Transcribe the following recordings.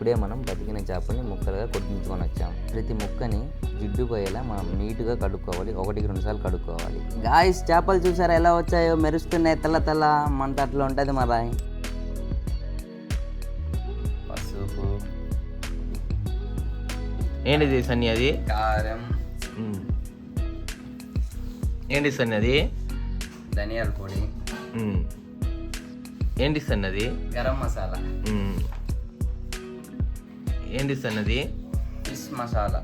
ఇప్పుడే మనం బతికిన చేపల్ని ముక్కలుగా కొట్టించుకొని వచ్చాం. ప్రతి ముక్కని జిడ్డు పోయేలా మనం నీట్గా కడుక్కోవాలి, 1-2 సార్లు కడుక్కోవాలి. గాయ్స్, చేపలు చూసారా ఎలా వచ్చాయో, మెరుస్తున్నాయి, తెల్ల తెల్ల మంట అట్లా ఉంటుంది మరి. పసుపు, ఏంటిది సన్ని అది? కారం, ఏంటి సన్ని అది? ధనియాల పొడి, ఏంటి సన్నది? గరం మసాలా, ఏంటి సన్నది? ఫిష్ మసాలా.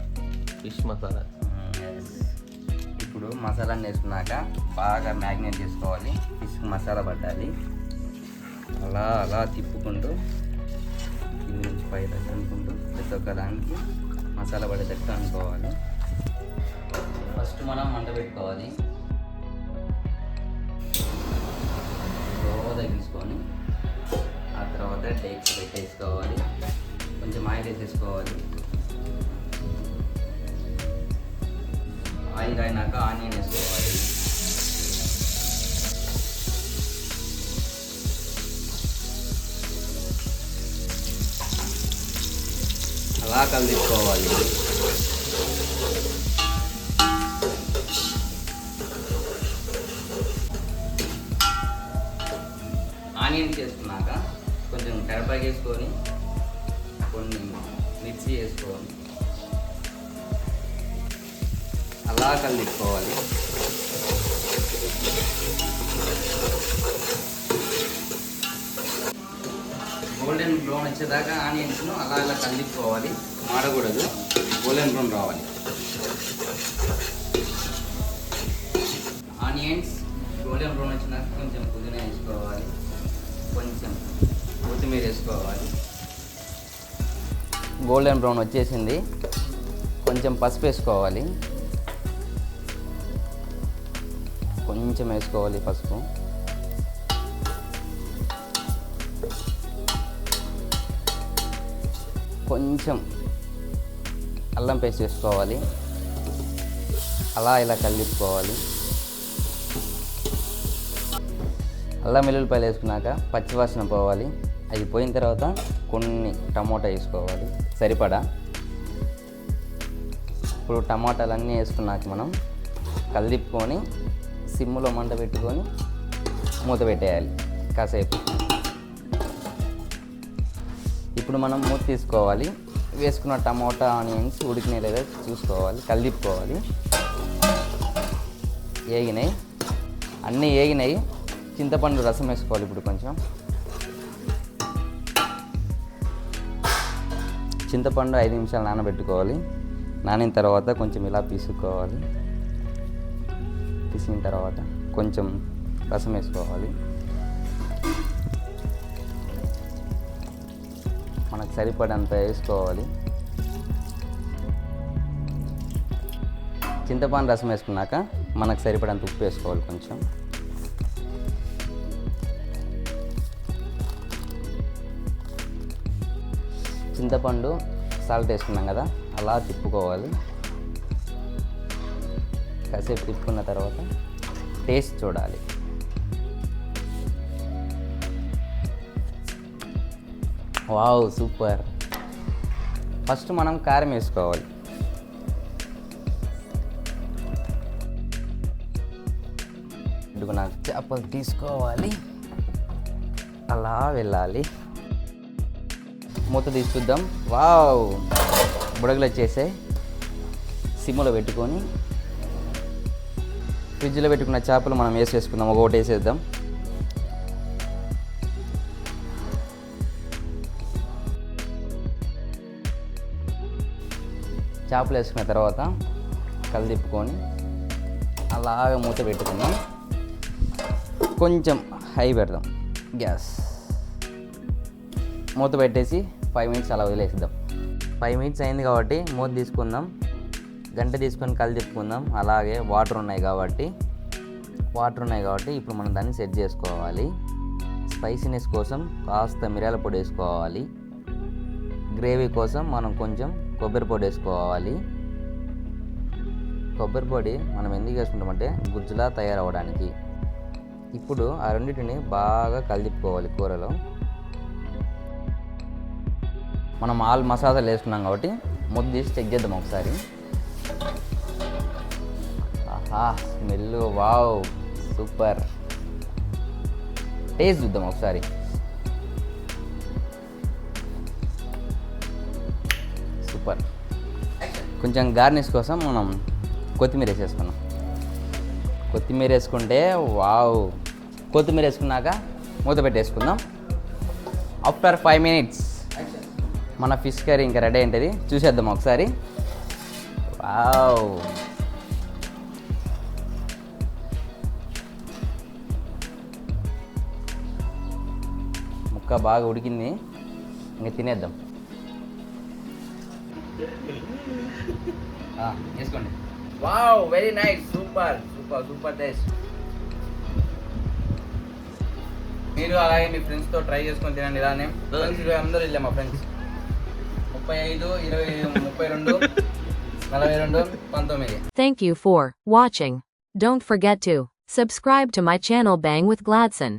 ఇప్పుడు మసాలాని వేసుకున్నాక బాగా మ్యాగ్నేట్ చేసుకోవాలి. ఫిష్ మసాలా పట్టాలి. అలా అలా తిప్పుకుంటూ కింద నుంచి పై దాకా అనుకుంటూ ప్రతి ఒక్క దానికి మసాలా పడేటట్టు అనుకోవాలి. ఫస్ట్ మనం మంట పెట్టుకోవాలి. తగ్గించుకొని ఆ తర్వాత డేక్స్ పెట్టేసుకోవాలి. కొంచెం ఆయిల్ వేసేసుకోవాలి. ఆయిల్ అయినాక ఆనియన్ వేసుకోవాలి. అలా కలిపుకోవాలి. ఆనియన్స్ వేసుకున్నాక కొంచెం కరివేపాకు వేసుకొని కొన్ని మిర్చి వేసుకోవాలి. అలా కలిపుకోవాలి. గోల్డెన్ బ్రౌన్ వచ్చేదాకా ఆనియన్స్ను అలా అలా కలిపుకోవాలి. మాడకూడదు, గోల్డెన్ బ్రౌన్ రావాలి. ఆనియన్స్ గోల్డెన్ బ్రౌన్ వచ్చినాక కొంచెం పుదీనా వేసుకోవాలి, కొంచెం కొత్తిమీర వేసుకోవాలి. గోల్డెన్ బ్రౌన్ వచ్చేసింది. కొంచెం పసుపు వేసుకోవాలి. కొంచెం వేసుకోవాలి పసుపు. కొంచెం అల్లం పేస్ట్ వేసుకోవాలి. అలా ఇలా కలిపుకోవాలి. అల్లం వెల్లుల్లిపాయలు వేసుకున్నాక పచ్చివాసన పోవాలి. అది పోయిన తర్వాత కొన్ని టమోటా వేసుకోవాలి సరిపడా. ఇప్పుడు టమాటాలన్నీ వేసుకున్నాక మనం కలిపుకొని సిమ్లో మంట పెట్టుకొని మూత పెట్టేయాలి కాసేపు. ఇప్పుడు మనం మూత తీసుకోవాలి. వేసుకున్న టమోటా ఆనియన్స్ ఉడికినాయి లేదా చూసుకోవాలి, కలిపుకోవాలి. ఏగినాయి, అన్నీ ఏగినాయి. చింతపండు రసం వేసుకోవాలి. ఇప్పుడు కొంచెం చింతపండు 5 నిమిషాలు నానబెట్టుకోవాలి. నానిన తర్వాత కొంచెం ఇలా పీసుకోవాలి. పీసిన తర్వాత కొంచెం రసం వేసుకోవాలి. మనకు సరిపడంత వేసుకోవాలి. చింతపండు రసం వేసుకున్నాక మనకు సరిపడంత ఉప్పు వేసుకోవాలి. కొంచెం చింతపండు సాల్ట్ వేసుకున్నాం కదా, అలా తిప్పుకోవాలి. కాసేపు తిప్పుకున్న తర్వాత టేస్ట్ చూడాలి. Wow, super. ఫస్ట్ మనం కారం వేసుకోవాలి. నాకు చేపలు తీసుకోవాలి, అలా వెళ్ళాలి. మూత తీసి చూద్దాం. వావ్, బుడగలు వచ్చేసాయి. సిమ్లో పెట్టుకొని ఫ్రిడ్జ్లో పెట్టుకున్న చేపలు మనం వేసేసుకుందాం. ఒకటి వేసేద్దాం. చేపలు వేసుకున్న తర్వాత కలిదిప్పుకొని అలాగ మూత పెట్టుకుందాం. కొంచెం హై పెడదాం గ్యాస్. మూత పెట్టేసి 5 మినిట్స్ అలా వదిలేసిద్దాం. 5 మినిట్స్ అయింది కాబట్టి మూత తీసుకుందాం. గంట తీసుకొని కలిదిప్పుకుందాం. అలాగే వాటర్ ఉన్నాయి కాబట్టి ఇప్పుడు మనం దాన్ని సెట్ చేసుకోవాలి. స్పైసీనెస్ కోసం కాస్త మిరియాల పొడి వేసుకోవాలి. గ్రేవీ కోసం మనం కొంచెం కొబ్బరి పొడి వేసుకోవాలి. కొబ్బరి పొడి మనం ఎందుకు వేసుకుంటామంటే గుజ్జులా తయారవడానికి. ఇప్పుడు ఆ రెండింటిని బాగా కలిపుకోవాలి కూరలో. మనం ఆల్ మసాలాలు వేసుకున్నాం కాబట్టి ముద్ద తీసి చెక్ చేద్దాం ఒకసారి. ఆహా స్మెల్ వావ్ సూపర్. టేస్ట్ చూద్దాం ఒకసారి. సూపర్. కొంచెం గార్నిష్ కోసం మనం కొత్తిమీర వేసేసుకున్నాం. కొత్తిమీర వేసుకుంటే వావ్. కొత్తిమీర వేసుకున్నాక మూత పెట్టేసుకుందాం. ఆఫ్టర్ 5 minutes మన ఫిష్ కర్రీ ఇంకా రెడీ అయింటుంది. చూసేద్దాం ఒకసారి. వావ్. ముక్క బాగా ఉడికింది, ఇంకా తినేద్దాం. వేసుకోండి. Wow very nice. Super super super taste. మీరు అలాగే మీ ఫ్రెండ్స్తో ట్రై చేసుకొని తినండి. ఇలానే ఫ్రెండ్స్ 20 అందరూ వెళ్ళాం. మా friends 35, 20, 32, 42, 19. Thank you for watching. Don't forget to subscribe to my channel Bang with Gladson.